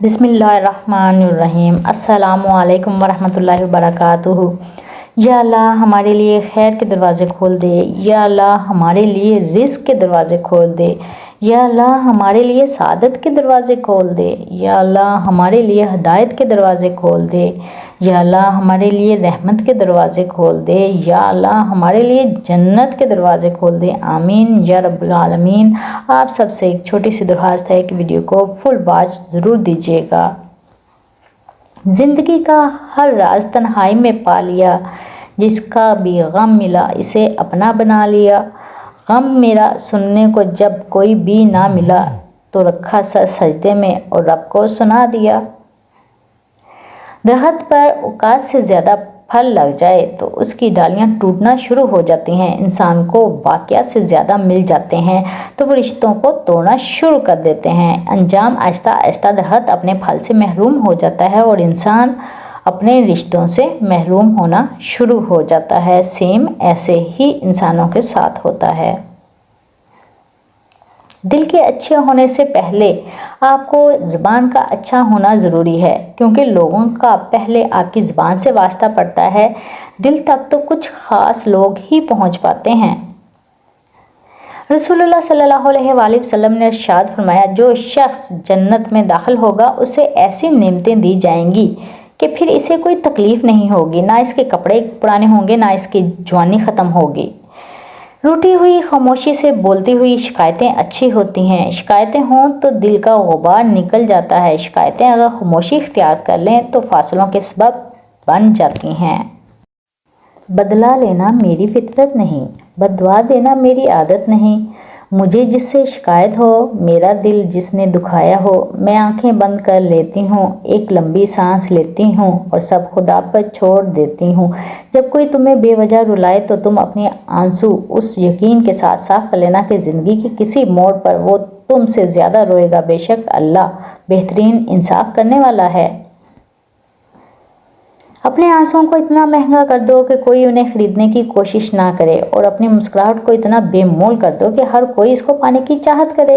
بسم اللہ الرحمن الرحیم۔ السلام علیکم ورحمۃ اللہ وبرکاتہ۔ یا اللہ ہمارے لیے خیر کے دروازے کھول دے، یا اللہ ہمارے لیے رزق کے دروازے کھول دے، یا اللہ ہمارے لیے سعادت کے دروازے کھول دے، یا اللہ ہمارے لیے ہدایت کے دروازے کھول دے، یا اللہ ہمارے لیے رحمت کے دروازے کھول دے، یا اللہ ہمارے لیے جنت کے دروازے کھول دے، آمین یا رب العالمین۔ آپ سب سے ایک چھوٹی سی درخواست ہے کہ ویڈیو کو فل واچ ضرور دیجیے گا۔ زندگی کا ہر راز تنہائی میں پا لیا، جس کا بھی غم ملا اسے اپنا بنا لیا۔ غم میرا سننے کو جب کوئی بھی نہ ملا، تو رکھا سر سجدے میں اور رب کو سنا دیا۔ درخت پر اوقات سے زیادہ پھل لگ جائے تو اس کی ڈالیاں ٹوٹنا شروع ہو جاتی ہیں۔ انسان کو واقعات سے زیادہ مل جاتے ہیں تو وہ رشتوں کو توڑنا شروع کر دیتے ہیں۔ انجام آہستہ آہستہ درخت اپنے پھل سے محروم ہو جاتا ہے اور انسان اپنے رشتوں سے محروم ہونا شروع ہو جاتا ہے۔ سیم ایسے ہی انسانوں کے ساتھ ہوتا ہے۔ دل کے اچھے ہونے سے پہلے آپ کو زبان کا اچھا ہونا ضروری ہے، کیونکہ لوگوں کا پہلے آپ کی زبان سے واسطہ پڑتا ہے۔ دل تک تو کچھ خاص لوگ ہی پہنچ پاتے ہیں۔ رسول اللہ صلی اللہ علیہ وآلہ وسلم نے ارشاد فرمایا، جو شخص جنت میں داخل ہوگا اسے ایسی نعمتیں دی جائیں گی کہ پھر اسے کوئی تکلیف نہیں ہوگی، نہ اس کے کپڑے پرانے ہوں گے، نہ اس کی جوانی ختم ہوگی۔ روٹی ہوئی خاموشی سے بولتی ہوئی شکایتیں اچھی ہوتی ہیں۔ شکایتیں ہوں تو دل کا غبار نکل جاتا ہے۔ شکایتیں اگر خاموشی اختیار کر لیں تو فاصلوں کے سبب بن جاتی ہیں۔ بدلہ لینا میری فطرت نہیں، بد دعا دینا میری عادت نہیں۔ مجھے جس سے شکایت ہو، میرا دل جس نے دکھایا ہو، میں آنکھیں بند کر لیتی ہوں، ایک لمبی سانس لیتی ہوں اور سب خدا پر چھوڑ دیتی ہوں۔ جب کوئی تمہیں بے وجہ رلائے تو تم اپنے آنسو اس یقین کے ساتھ صاف کر لینا کہ زندگی کے کسی موڑ پر وہ تم سے زیادہ روئے گا۔ بے شک اللہ بہترین انصاف کرنے والا ہے۔ اپنے آنسوؤں کو اتنا مہنگا کر دو کہ کوئی انہیں خریدنے کی کوشش نہ کرے، اور اپنی مسکراہٹ کو اتنا بے مول کر دو کہ ہر کوئی اس کو پانے کی چاہت کرے۔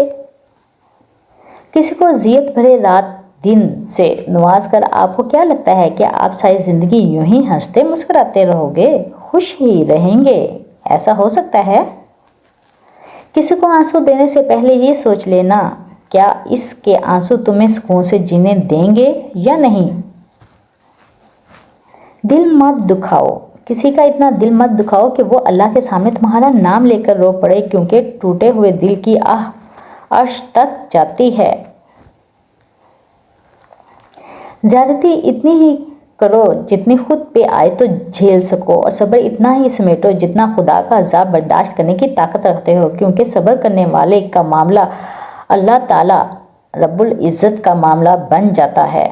کسی کو اذیت بھرے رات دن سے نواز کر آپ کو کیا لگتا ہے کہ آپ ساری زندگی یوں ہی ہنستے مسکراتے رہو گے، خوش ہی رہیں گے؟ ایسا ہو سکتا ہے؟ کسی کو آنسو دینے سے پہلے یہ سوچ لینا، کیا اس کے آنسو تمہیں سکون سے جینے دیں گے یا نہیں؟ دل مت دکھاؤ، کسی کا اتنا دل مت دکھاؤ کہ وہ اللہ کے سامنے تمہارا نام لے کر رو پڑے، کیونکہ ٹوٹے ہوئے دل کی آہ عرش تک جاتی ہے۔ زیادتی اتنی ہی کرو جتنی خود پہ آئے تو جھیل سکو، اور صبر اتنا ہی سمیٹو جتنا خدا کا عذاب برداشت کرنے کی طاقت رکھتے ہو، کیونکہ صبر کرنے والے کا معاملہ اللہ تعالی رب العزت کا معاملہ بن جاتا ہے۔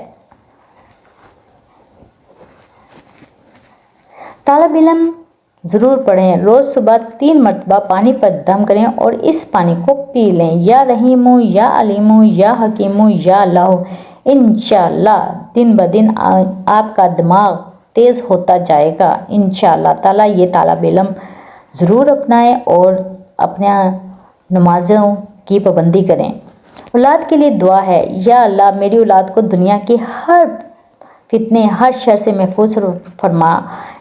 طالب علم ضرور پڑھیں، روز صبح 3 مرتبہ پانی پر دم کریں اور اس پانی کو پی لیں۔ یا رحیم یا علیم یا حکیم یا اللہ۔ انشاءاللہ دن بدن آپ کا دماغ تیز ہوتا جائے گا۔ انشاءاللہ تعالی یہ طالب علم ضرور اپنائیں اور اپنے نمازوں کی پابندی کریں۔ اولاد کے لیے دعا ہے، یا اللہ میری اولاد کو دنیا کی ہر فتنے، ہر شر سے محفوظ فرما۔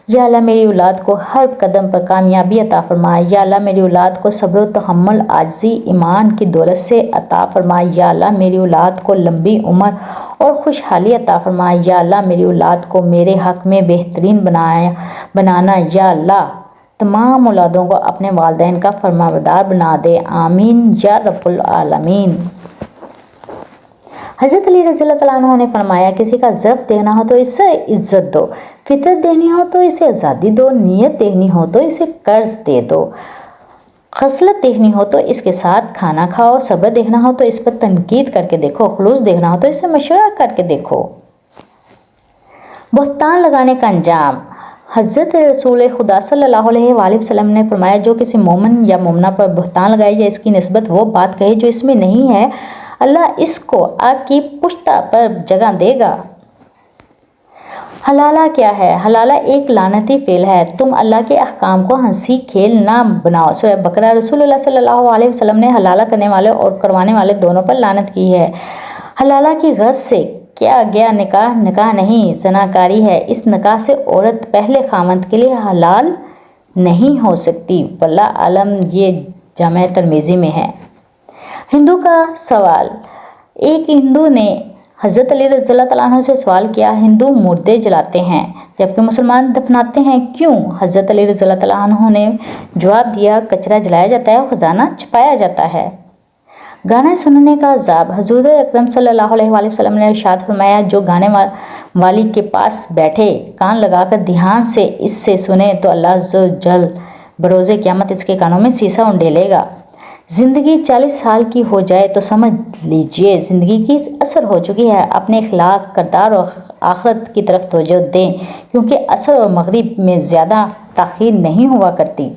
یا اللہ میری اولاد کو ہر قدم پر کامیابی عطا فرما۔ یا اللہ میری اولاد کو صبر و تحمل، عاجزی، ایمان کی دولت سے عطا فرما۔ یا اللہ میری اولاد کو لمبی عمر اور خوشحالی عطا فرما۔ یا اللہ میری اولاد کو میرے حق میں بہترین بنانا۔ یا اللہ تمام اولادوں کو اپنے والدین کا فرمانبردار بنا دے، آمین یا رب العالمین۔ حضرت علی رضی اللہ تعالیٰ عنہ نے فرمایا، کسی کا ضعف دینا ہو تو اسے عزت دو، فطرت دینی ہو تو اسے آزادی دو، نیت دیکھنی ہو تو اسے قرض دے دو، خصلت دیکھنی ہو تو اس کے ساتھ کھانا کھاؤ، صبر دیکھنا ہو تو اس پر تنقید کر کے دیکھو، خلوص دیکھنا ہو تو اسے مشورہ کر کے دیکھو۔ بہتان لگانے کا انجام۔ حضرت رسول خدا صلی اللہ علیہ وآلہ وسلم نے فرمایا، جو کسی مومن یا مومنہ پر بہتان لگائے یا اس کی نسبت وہ بات کہے جو اس میں نہیں ہے، اللہ اس کو آگ کی پشتہ پر جگہ دے گا۔ حلالہ کیا ہے؟ حلالہ ایک لعنتی فعل ہے۔ تم اللہ کے احکام کو ہنسی کھیل نہ بناؤ۔ سورہ بقرہ۔ رسول اللہ صلی اللہ علیہ وسلم نے حلالہ کرنے والے اور کروانے والے دونوں پر لعنت کی ہے۔ حلالہ کی غرض سے کیا گیا نکاح نکاح نہیں زناکاری ہے۔ اس نکاح سے عورت پہلے خاوند کے لیے حلال نہیں ہو سکتی۔ واللہ عالم۔ یہ جامع ترمذی میں ہے۔ ہندو کا سوال۔ ایک ہندو نے حضرت علی رضی اللہ تعالیٰ عنہ سے سوال کیا، ہندو مردے جلاتے ہیں جبکہ مسلمان دفناتے ہیں، کیوں؟ حضرت علی رضی اللہ تعالیٰ عنہ نے جواب دیا، کچرا جلایا جاتا ہے اور خزانہ چھپایا جاتا ہے۔ گانا سننے کا عذاب۔ حضور اکرم صلی اللہ علیہ وآلہ وسلم نے ارشاد فرمایا، جو گانے والی کے پاس بیٹھے کان لگا کر دھیان سے اس سے سنے تو اللہ عز و جل بروز قیامت اس کے کانوں میں سیسا انڈیلے گا۔ زندگی 40 سال کی ہو جائے تو سمجھ لیجئے زندگی کی اثر ہو چکی ہے۔ اپنے اخلاق، کردار اور آخرت کی طرف توجہ دیں، کیونکہ عصر اور مغرب میں زیادہ تاخیر نہیں ہوا کرتی۔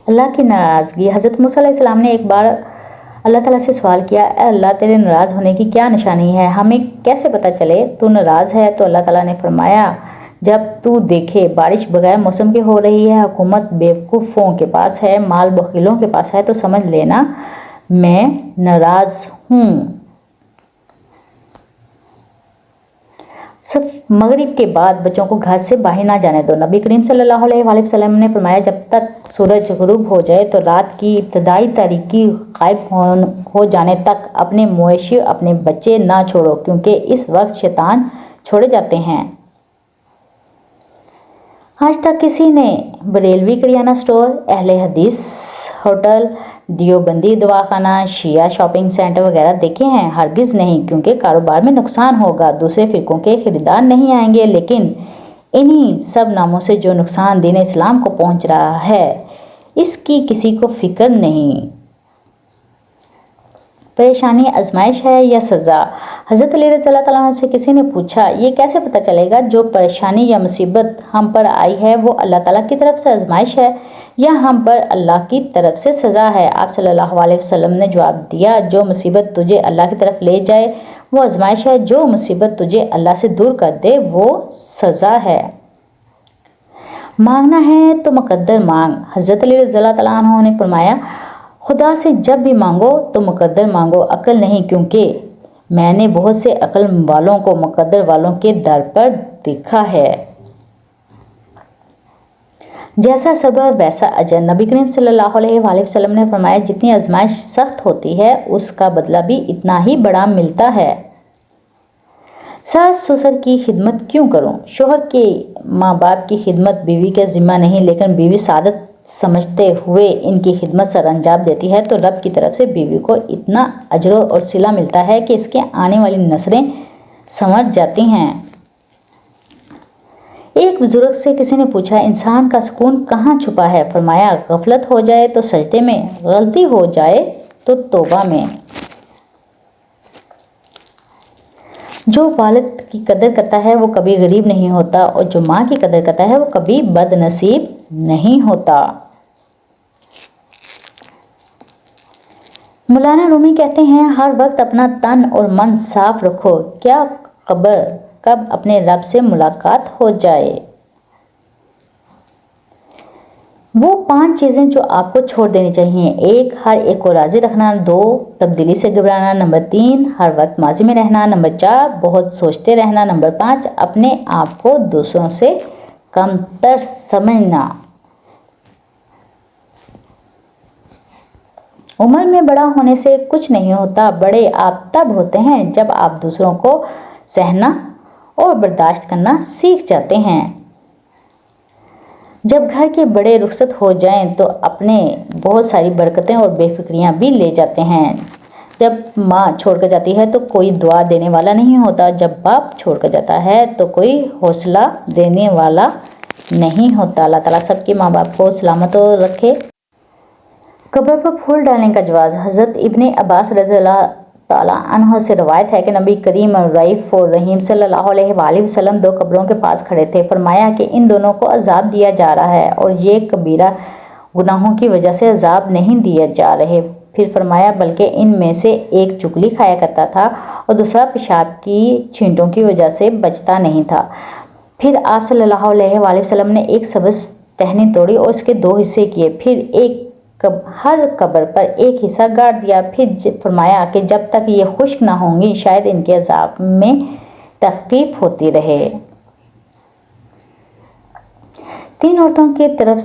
اللہ کی ناراضگی۔ حضرت موسیٰ علیہ السلام نے ایک بار اللہ تعالیٰ سے سوال کیا، اے اللہ، تیرے ناراض ہونے کی کیا نشانی ہے؟ ہمیں کیسے پتہ چلے تو ناراض ہے؟ تو اللہ تعالیٰ نے فرمایا، جب تو دیکھے بارش بغیر موسم کے ہو رہی ہے، حکومت بیوقوفوں کے پاس ہے، مال بخیلوں کے پاس ہے، تو سمجھ لینا میں ناراض ہوں۔ مغرب کے بعد بچوں کو گھر سے باہر نہ جانے دو۔ نبی کریم صلی اللہ علیہ وآلہ وسلم نے فرمایا، جب تک سورج غروب ہو جائے تو رات کی ابتدائی تاریکی غائب ہو جانے تک اپنے مویشی، اپنے بچے نہ چھوڑو، کیونکہ اس وقت شیطان چھوڑے جاتے ہیں۔ آج تک کسی نے بریلوی کریانہ سٹور، اہل حدیث ہوٹل، دیوبندی دواخانہ، شیعہ شاپنگ سینٹر وغیرہ دیکھے ہیں؟ ہرگز نہیں، کیونکہ کاروبار میں نقصان ہوگا، دوسرے فرقوں کے خریدار نہیں آئیں گے۔ لیکن انہی سب ناموں سے جو نقصان دین اسلام کو پہنچ رہا ہے، اس کی کسی کو فکر نہیں۔ پریشانی آزمائش ہے یا سزا؟ حضرت علی رضی اللہ تعالیٰ عنہ سے کسی نے پوچھا، یہ کیسے پتہ چلے گا جو پریشانی یا مصیبت ہم پر آئی ہے وہ اللہ تعالیٰ کی طرف سے آزمائش ہے یا ہم پر اللہ کی طرف سے سزا ہے؟ آپ صلی اللہ علیہ وسلم نے جواب دیا، جو مصیبت تجھے اللہ کی طرف لے جائے وہ آزمائش ہے، جو مصیبت تجھے اللہ سے دور کر دے وہ سزا ہے۔ مانگنا ہے تو مقدر مانگ۔ حضرت علی رضی اللہ تعالیٰ عنہ نے فرمایا، خدا سے جب بھی مانگو تو مقدر مانگو، عقل نہیں، کیونکہ میں نے بہت سے عقل والوں کو مقدر والوں کے در پر دیکھا ہے۔ جیسا صبر ویسا اجر۔ نبی کریم صلی اللہ علیہ وآلہ وسلم نے فرمایا، جتنی آزمائش سخت ہوتی ہے اس کا بدلہ بھی اتنا ہی بڑا ملتا ہے۔ ساس سسر کی خدمت کیوں کروں؟ شوہر کے ماں باپ کی خدمت بیوی کا ذمہ نہیں، لیکن بیوی سعادت سمجھتے ہوئے ان کی خدمت سر انجام دیتی ہے تو رب کی طرف سے بیوی کو اتنا اجر اور صلہ ملتا ہے کہ اس کے آنے والی نسلیں سنور جاتی ہیں۔ ایک بزرگ سے کسی نے پوچھا، انسان کا سکون کہاں چھپا ہے؟ فرمایا، غفلت ہو جائے تو سجدے میں، غلطی ہو جائے تو توبہ میں۔ جو والد کی قدر کرتا ہے وہ کبھی غریب نہیں ہوتا، اور جو ماں کی قدر کرتا ہے وہ کبھی بد نصیب نہیں ہوتا۔ مولانا رومی کہتے ہیں، ہر وقت اپنا تن اور من صاف رکھو، کیا خبر کب اپنے رب سے ملاقات ہو جائے۔ وہ 5 چیزیں جو آپ کو چھوڑ دینی چاہیے: 1 ہر ایک کو راضی رکھنا، 2 تبدیلی سے گھبرانا، نمبر 3 ہر وقت ماضی میں رہنا، نمبر 4 بہت سوچتے رہنا، نمبر 5 اپنے آپ کو دوسروں سے کم تر سمجھنا۔ عمر میں بڑا ہونے سے کچھ نہیں ہوتا، بڑے آپ تب ہوتے ہیں جب آپ دوسروں کو سہنا اور برداشت کرنا سیکھ جاتے ہیں۔ جب گھر کے بڑے رخصت ہو جائیں تو اپنے بہت ساری برکتیں اور بے فکریاں بھی لے جاتے ہیں۔ جب ماں چھوڑ کر جاتی ہے تو کوئی دعا دینے والا نہیں ہوتا، جب باپ چھوڑ کر جاتا ہے تو کوئی حوصلہ دینے والا نہیں ہوتا۔ اللہ تعالیٰ سب کے ماں باپ کو سلامت رکھے۔ قبر پر پھول ڈالنے کا جواز۔ حضرت ابن عباس رضی اللہ تعالیٰ عنہ سے روایت ہے کہ نبی کریم رئیف و رحیم صلی اللہ علیہ وآلہ وسلم 2 قبروں کے پاس کھڑے تھے۔ فرمایا کہ ان دونوں کو عذاب دیا جا رہا ہے اور یہ کبیرہ گناہوں کی وجہ سے عذاب نہیں دیے جا رہے۔ پھر فرمایا، بلکہ ان میں سے ایک چگلی کھایا کرتا تھا اور دوسرا پیشاب کی چھینٹوں کی وجہ سے بچتا نہیں تھا۔ پھر آپ صلی اللہ علیہ وآلہ وسلم نے ایک سبز ٹہنی توڑی اور اس کے 2 حصے کیے، پھر ایک ہر قبر پر ایک حصہ گاڑ دیا، پھر فرمایا کہ جب تک یہ خشک نہ ہوں گی شاید ان کے عذاب میں تخفیف ہوتی رہے۔ 3 عورتوں کی طرف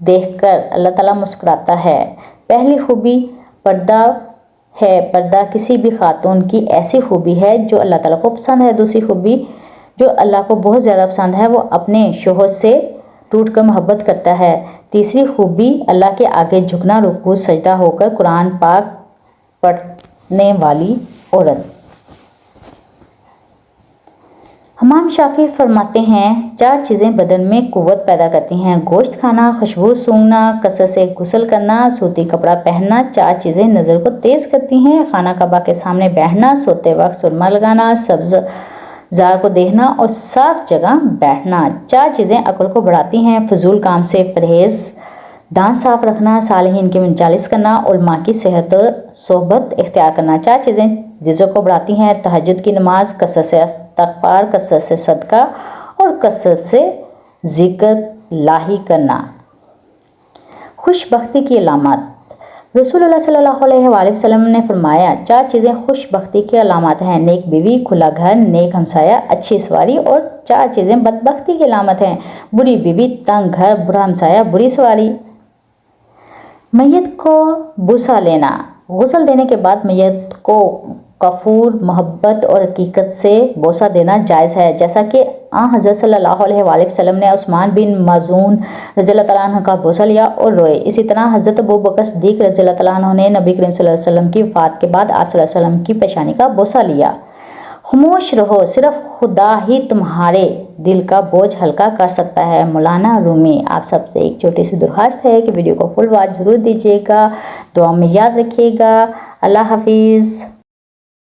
دیکھ کر اللہ تعالیٰ مسکراتا ہے۔ پہلی خوبی پردہ ہے۔ پردہ کسی بھی خاتون کی ایسی خوبی ہے جو اللہ تعالیٰ کو پسند ہے۔ دوسری خوبی جو اللہ کو بہت زیادہ پسند ہے وہ اپنے شوہر سے ٹوٹ کر محبت کرتا ہے۔ تیسری خوبی اللہ کے آگے جھکنا، رکوع سجدہ ہو کر قرآن پاک پڑھنے والی عورت۔ امام شافعی فرماتے ہیں 4 چیزیں بدن میں قوت پیدا کرتی ہیں: گوشت کھانا، خوشبو سونگھنا، کثرت سے غسل کرنا، صوتی کپڑا پہننا۔ 4 چیزیں نظر کو تیز کرتی ہیں: خانہ کعبہ کے سامنے بیٹھنا، سوتے وقت سرما لگانا، سبز زار کو دیکھنا اور صاف جگہ بیٹھنا۔ 4 چیزیں عقل کو بڑھاتی ہیں: فضول کام سے پرہیز، دانت صاف رکھنا، صالحین کی مجالس کرنا، علماء کی صحبت اختیار کرنا۔ 4 چیزیں رزق کو بڑھاتی ہیں: تہجد کی نماز، کثرت سے استغفار، کثرت سے صدقہ اور کثرت سے ذکر الہی کرنا۔ خوش بختی کی علامات۔ رسول اللہ صلی اللہ علیہ وآلہ وسلم نے فرمایا 4 چیزیں خوش بختی کی علامات ہیں: نیک بیوی، کھلا گھر، نیک ہمسایہ، اچھی سواری، اور 4 چیزیں بدبختی کی علامت ہیں: بری بیوی، تنگ گھر، برا ہمسایہ، بری سواری۔ میت کو بوسہ لینا۔ غسل دینے کے بعد میت کو کفور، محبت اور عقیقت سے بوسہ دینا جائز ہے، جیسا کہ حضرت صلی اللہ علیہ وآلہ وسلم نے عثمان بن مظعون رضی اللہ تعالیٰ عنہ کا بوسہ لیا اور روئے۔ اسی طرح حضرت ابوبکر صدیق رضی اللہ تعالیٰ عنہ نے نبی کریم صلی اللہ علیہ وسلم کی وفات کے بعد آپ صلی اللہ علیہ وسلم کی پیشانی کا بوسہ لیا۔ خاموش رہو، صرف خدا ہی تمہارے دل کا بوجھ ہلکا کر سکتا ہے۔ مولانا رومی۔ آپ سب سے ایک چھوٹی سی درخواست ہے کہ ویڈیو کو فل واچ ضرور دیجیے گا، دعا میں یاد رکھیے گا۔ اللہ حافظ۔